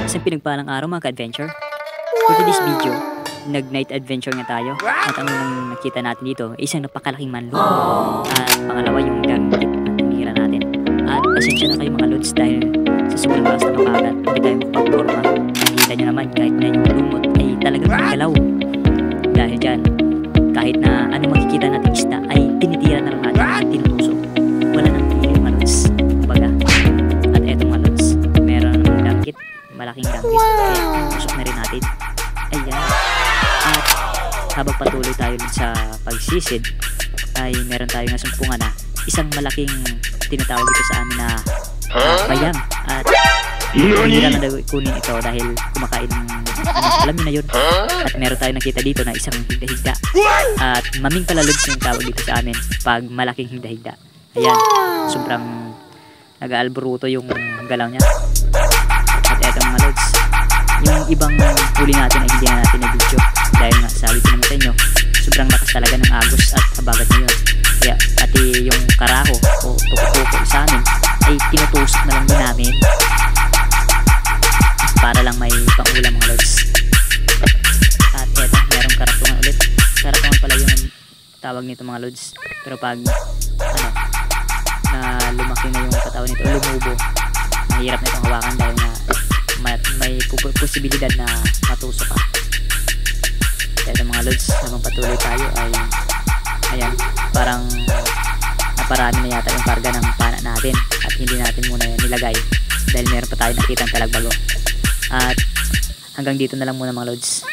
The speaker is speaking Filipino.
Isang pinagpalang araw mga ka-adventure. For today's video, nag-night adventure nga tayo. At ang unang nakita natin dito ay isang napakalaking manlog. At pangalawa yung gamit at tinira natin. At pasensya na kayo mga lods dahil sa sobrang lakas ng kagat, hindi tayo makapagporma. Nakita nyo naman kahit na yung lumot ay talagang galaw. Dahil dyan, kahit na ano makikita natin isda ay tinitira na lang natin at tinutusok. Wala nang tingin mga lods. Kumbaga. At etong mga lods, meron na namang danggit. Malaking danggit. Kaya tusok na rin natin. Ayan. At habang patuloy tayo sa pagsisid ay meron tayong nasumpungan na isang malaking tinatawag dito sa amin na bayang. At hindi lang na kunin ito dahil kumakain ng alam nyo na yun. At meron tayong nakita dito na isang higda-higda. At maming palalods yung tawag dito sa amin pag malaking higda-higda. Ayan. Sobrang nag-aalboruto yung galaw niya. At eto mga lods, yung ibang huli natin ay hindi na natin na video dahil nga sabi ko naman sa inyo, sobrang lakas talaga ng agos at habagat nyo yun. Kaya pati yung karaho o tuko-tuko sa amin ay tinutusok na lang din namin para lang may pangulam mga lods. At eto, merong karatungan ulit. Karatungan pala yung tawag nito mga lods. Pero pag lumaki na yung katawan nito, lumubo, mahirap na itong hawakan dahil nga may posibilidad na matusok ka. Kaya mga lods, habang patuloy tayo ay ayan, parang naparami na yata yung karga ng pana natin at hindi natin muna yan nilagay dahil meron pa tayo nakitang talagbago. At hanggang dito na lang muna mga lods.